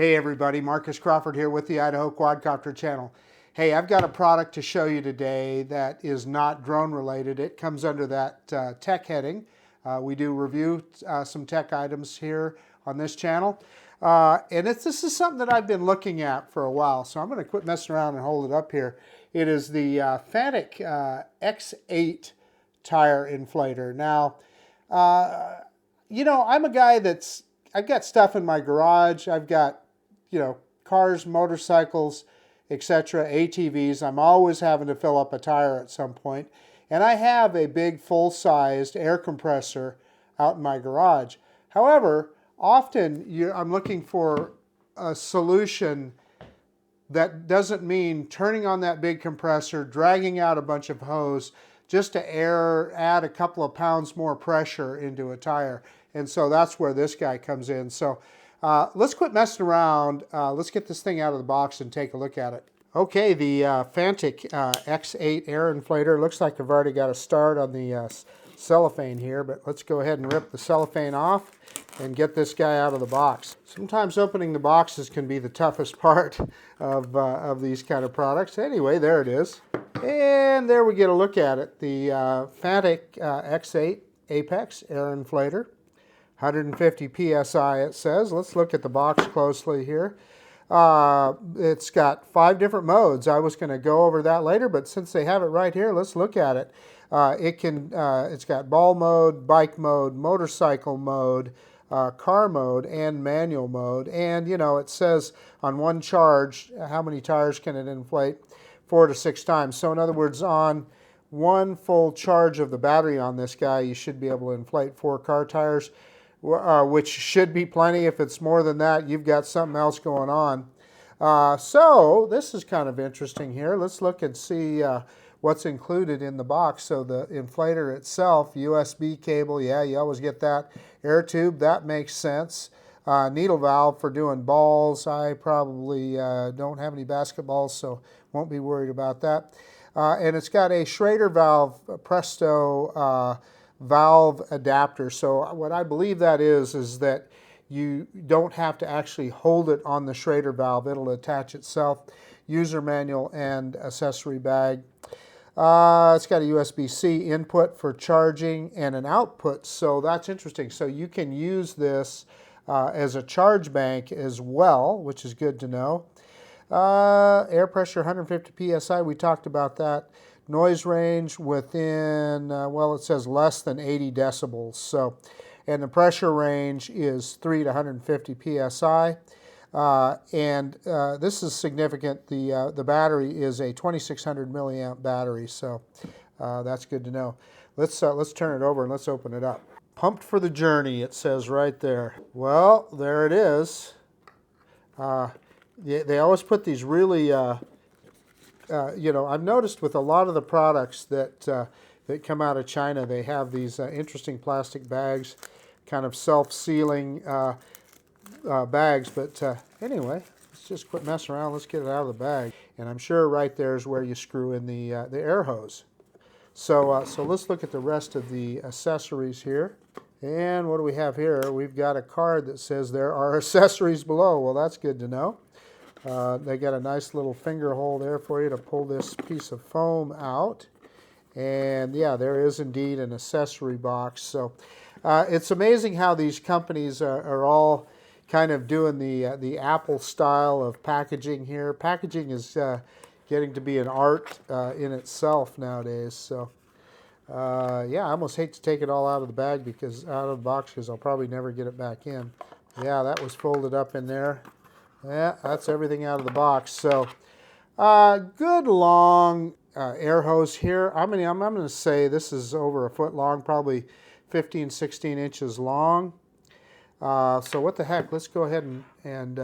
Hey everybody, Marcus Crawford here with the Idaho Quadcopter channel. Hey, I've got a product to show you today that is not drone related. It comes under that tech heading. We do review some tech items here on this channel. This is something that I've been looking at for a while, so I'm going to quit messing around and hold it up here. It is the Fanttik X8 tire inflator. Now, you know, I'm a guy I've got stuff in my garage. I've got, cars, motorcycles, etc., ATVs. I'm always having to fill up a tire at some point. And I have a big full-sized air compressor out in my garage. However, often I'm looking for a solution that doesn't mean turning on that big compressor, dragging out a bunch of hose just to add a couple of pounds more pressure into a tire. And so that's where this guy comes in. So let's quit messing around. Let's get this thing out of the box and take a look at it. Okay, the Fanttik X8 air inflator. Looks like I've already got a start on the cellophane here, but let's go ahead and rip the cellophane off and get this guy out of the box. Sometimes opening the boxes can be the toughest part of these kind of products. Anyway, there it is. And there we get a look at it. The Fanttik X8 Apex air inflator. 150 psi it says. Let's look at the box closely here. It's got 5 different modes. I was going to go over that later, but since they have it right here, let's look at it. It's got ball mode, bike mode, motorcycle mode, car mode, and manual mode. And it says on one charge how many tires can it inflate? 4 to 6 times. So in other words, on one full charge of the battery on this guy, you should be able to inflate 4 car tires. Which should be plenty. If it's more than that, you've got something else going on. So this is kind of interesting here. Let's look and see what's included in the box. So the inflator itself, USB cable, yeah, you always get that. Air tube, that makes sense. Needle valve for doing balls. I probably don't have any basketballs, so won't be worried about that. And it's got a Schrader valve Presto valve adapter. So what I believe that is that you don't have to actually hold it on the Schrader valve. It'll attach itself. User manual and accessory bag. It's got a USB-C input for charging and an output. So that's interesting. So you can use this as a charge bank as well, which is good to know. Air pressure 150 psi. We talked about that. Noise range within, well, it says less than 80 decibels. So, and the pressure range is 3 to 150 psi. This is significant. The battery is a 2600 milliamp battery, so that's good to know. Let's turn it over and let's open it up. Pumped for the journey, it says right there. Well, there it is. They always put these really I've noticed with a lot of the products that come out of China, they have these interesting plastic bags, kind of self-sealing bags. But anyway, let's just quit messing around. Let's get it out of the bag. And I'm sure right there is where you screw in the air hose. So let's look at the rest of the accessories here. And what do we have here? We've got a card that says there are accessories below. Well, that's good to know. They got a nice little finger hole there for you to pull this piece of foam out. And yeah, there is indeed an accessory box. So it's amazing how these companies are all kind of doing the Apple style of packaging here. Packaging is getting to be an art in itself nowadays. So yeah, I almost hate to take it all out of the bag out of the box because I'll probably never get it back in. Yeah, that was folded up in there. Yeah, that's everything out of the box. So, good long air hose here. I'm going to say this is over a foot long, probably 15, 16 inches long. So what the heck? Let's go ahead and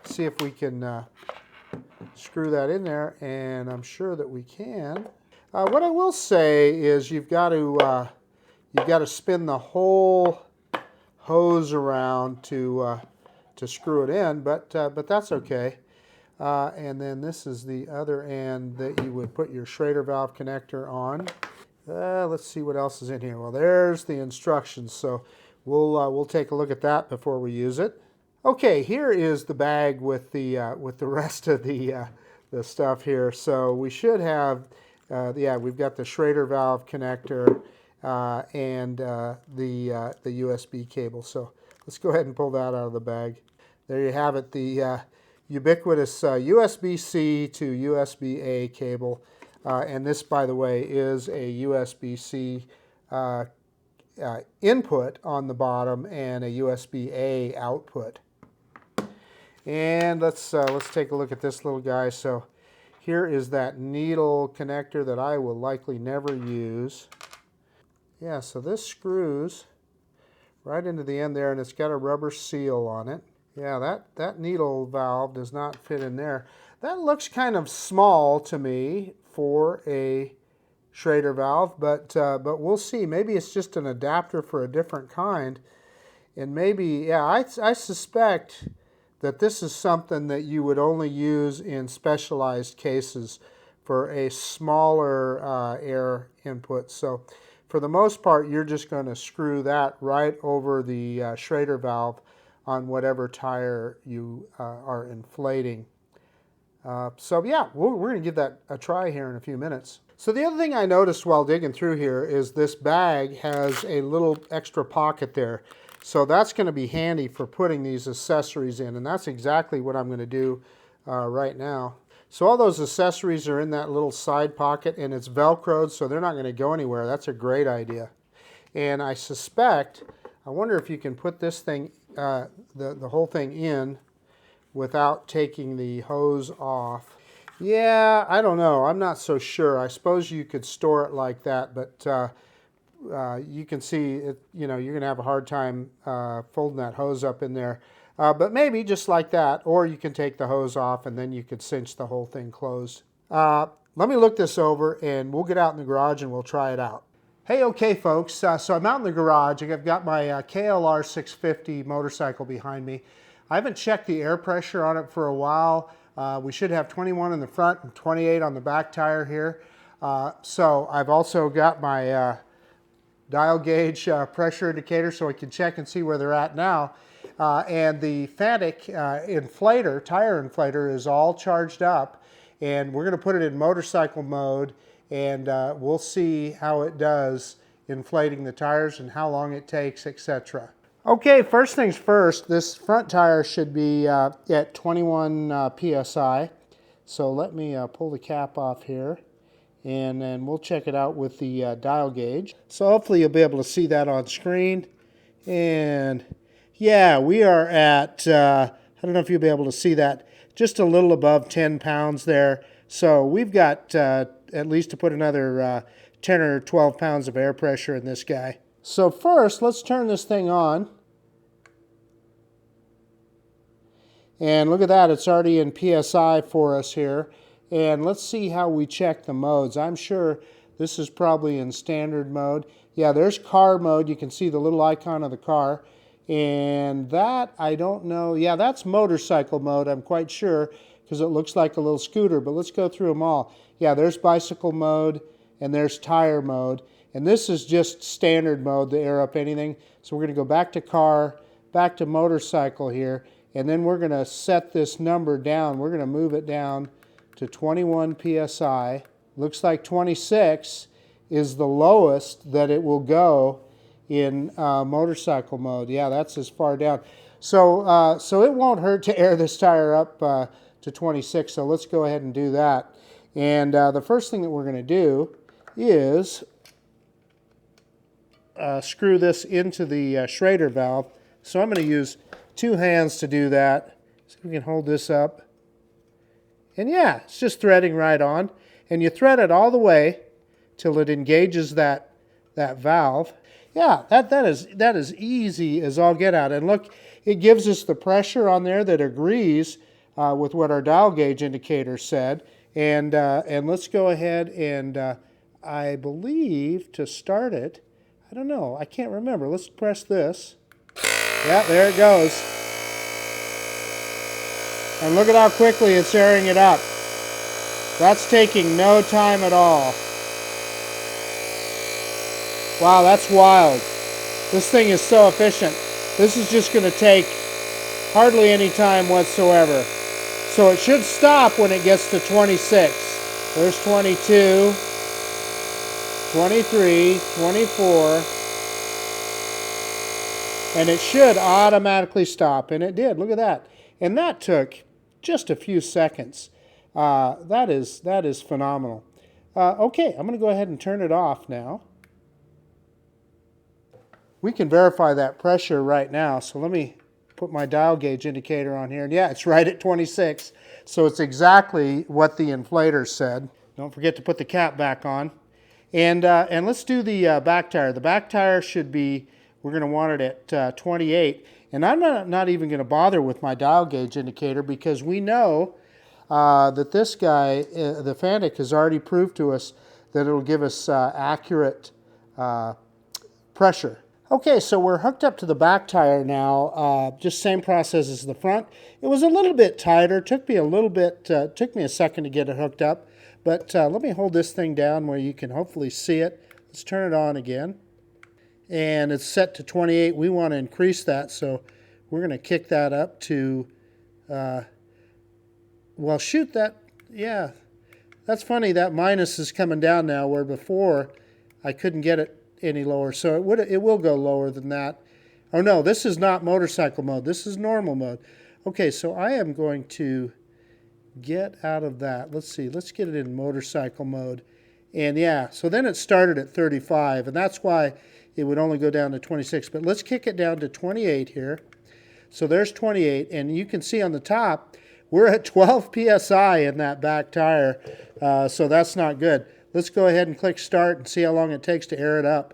see if we can screw that in there, and I'm sure that we can. What I will say is you've got to spin the whole hose around to screw it in, but that's okay. And then this is the other end that you would put your Schrader valve connector on. Let's see what else is in here. Well, there's the instructions, so we'll take a look at that before we use it. Okay, here is the bag with the rest of the stuff here. So we should have, yeah, we've got the Schrader valve connector and the USB cable. So let's go ahead and pull that out of the bag. There you have it, the ubiquitous USB-C to USB-A cable. And this, by the way, is a USB-C input on the bottom and a USB-A output. And let's take a look at this little guy. So here is that needle connector that I will likely never use. Yeah, so this screws right into the end there, and it's got a rubber seal on it. Yeah, that needle valve does not fit in there. That looks kind of small to me for a Schrader valve, but we'll see. Maybe it's just an adapter for a different kind. And maybe, yeah, I suspect that this is something that you would only use in specialized cases for a smaller air input. So for the most part, you're just going to screw that right over the Schrader valve on whatever tire you are inflating. So yeah, we're going to give that a try here in a few minutes. So the other thing I noticed while digging through here is this bag has a little extra pocket there. So that's going to be handy for putting these accessories in, and that's exactly what I'm going to do right now. So all those accessories are in that little side pocket, and it's Velcroed, so they're not going to go anywhere. That's a great idea. And I suspect, I wonder if you can put this thing, the whole thing in without taking the hose off. Yeah, I don't know. I'm not so sure. I suppose you could store it like that, but you can see it, you know, you're going to have a hard time folding that hose up in there. But maybe just like that, or you can take the hose off and then you could cinch the whole thing closed. Let me look this over and we'll get out in the garage and we'll try it out. Hey, okay folks, so I'm out in the garage. I've got my KLR 650 motorcycle behind me. I haven't checked the air pressure on it for a while. We should have 21 in the front and 28 on the back tire here. So I've also got my dial gauge pressure indicator so I can check and see where they're at now. And the Fanttik inflator, tire inflator, is all charged up. And we're going to put it in motorcycle mode and we'll see how it does inflating the tires and how long it takes, etc. Okay, first things first, this front tire should be at 21 PSI. So let me pull the cap off here and then we'll check it out with the dial gauge. So hopefully you'll be able to see that on screen. And yeah, we are at, I don't know if you'll be able to see that, just a little above 10 pounds there. So we've got at least to put another 10 or 12 pounds of air pressure in this guy. So first, let's turn this thing on. And look at that, it's already in PSI for us here. And let's see how we check the modes. I'm sure this is probably in standard mode. Yeah, there's car mode. You can see the little icon of the car. And that, I don't know. Yeah, that's motorcycle mode, I'm quite sure, because it looks like a little scooter. But let's go through them all. Yeah, there's bicycle mode, and there's tire mode. And this is just standard mode, the air up anything. So we're going to go back to car, back to motorcycle here. And then we're going to set this number down. We're going to move it down to 21 PSI. Looks like 26 is the lowest that it will go in motorcycle mode. Yeah, that's as far down. So, so it won't hurt to air this tire up to 26. So let's go ahead and do that. And the first thing that we're going to do is screw this into the Schrader valve. So I'm going to use two hands to do that. So we can hold this up. And yeah, it's just threading right on. And you thread it all the way till it engages that valve. Yeah, that is easy as all get out. And look, it gives us the pressure on there that agrees with what our dial gauge indicator said. And let's go ahead and I believe to start it, I don't know, I can't remember. Let's press this. Yeah, there it goes. And look at how quickly it's airing it up. That's taking no time at all. Wow, that's wild. This thing is so efficient. This is just going to take hardly any time whatsoever. So it should stop when it gets to 26. There's 22, 23, 24, and it should automatically stop, and it did. Look at that. And that took just a few seconds. That is phenomenal. Okay, I'm going to go ahead and turn it off now. We can verify that pressure right now, so let me put my dial gauge indicator on here. And yeah, it's right at 26, so it's exactly what the inflator said. Don't forget to put the cap back on. And let's do the back tire. The back tire should be, we're going to want it at 28. And I'm not even going to bother with my dial gauge indicator, because we know that this guy, the Fanttik, has already proved to us that it'll give us accurate pressure. Okay, so we're hooked up to the back tire now. Just same process as the front. It was a little bit tighter. Took me a second to get it hooked up. But let me hold this thing down where you can hopefully see it. Let's turn it on again. And it's set to 28. We want to increase that, so we're going to kick that up to, well, shoot that, yeah. That's funny, that minus is coming down now, where before I couldn't get it any lower. So it will go lower than that. Oh no, this is not motorcycle mode. This is normal mode. Okay, so I am going to get out of that. Let's see. Let's get it in motorcycle mode. And yeah, so then it started at 35, and that's why it would only go down to 26. But let's kick it down to 28 here. So there's 28, and you can see on the top, we're at 12 PSI in that back tire, so that's not good. Let's go ahead and click start and see how long it takes to air it up.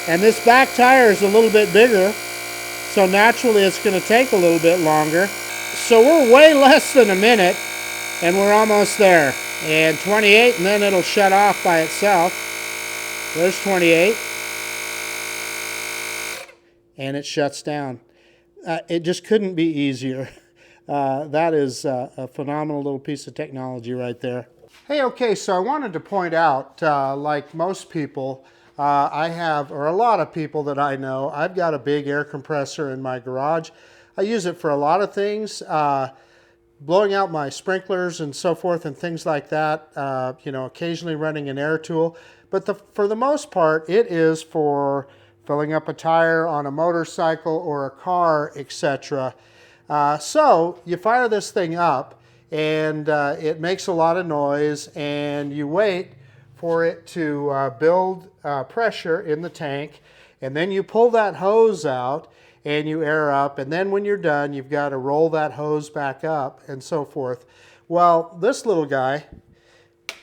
And this back tire is a little bit bigger, so naturally it's going to take a little bit longer. So we're way less than a minute, and we're almost there. And 28, and then it'll shut off by itself. There's 28. And it shuts down. It just couldn't be easier. That is a phenomenal little piece of technology right there. Hey, okay, so I wanted to point out, like most people, I have, or a lot of people that I know, I've got a big air compressor in my garage. I use it for a lot of things, blowing out my sprinklers and so forth and things like that, you know, occasionally running an air tool. But for the most part, it is for filling up a tire on a motorcycle or a car, etc. So you fire this thing up, and it makes a lot of noise, and you wait for it to build pressure in the tank, and then you pull that hose out and you air up, and then when you're done, you've got to roll that hose back up and so forth. Well, this little guy,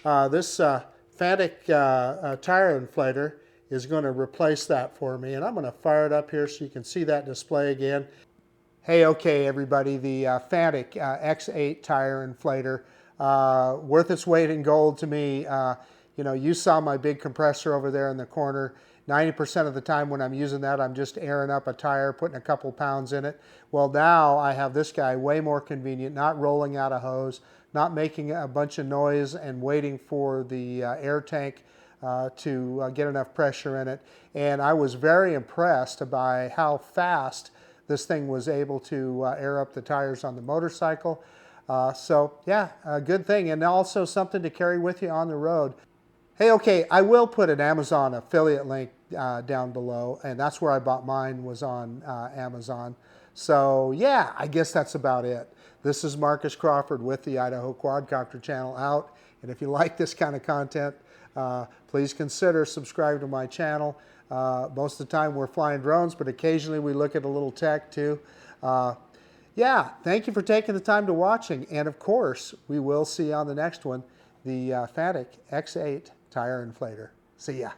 this Fanttik tire inflator, is going to replace that for me, and I'm going to fire it up here so you can see that display again. Hey, okay, everybody, the Fanttik X8 tire inflator, worth its weight in gold to me. You know, you saw my big compressor over there in the corner. 90% of the time when I'm using that, I'm just airing up a tire, putting a couple pounds in it. Well, now I have this guy, way more convenient, not rolling out a hose, not making a bunch of noise and waiting for the air tank to get enough pressure in it. And I was very impressed by how fast this thing was able to air up the tires on the motorcycle. So yeah, a good thing, and also something to carry with you on the road. Hey, okay, I will put an Amazon affiliate link down below, and that's where I bought mine, was on Amazon. So yeah, I guess that's about it. This is Marcus Crawford with the Idaho Quadcopter channel out, and if you like this kind of content, please consider subscribing to my channel. Most of the time we're flying drones, but occasionally we look at a little tech too. Yeah, thank you for taking the time to watching, and of course, we will see you on the next one, the Fanttik X8 tire inflator. See ya.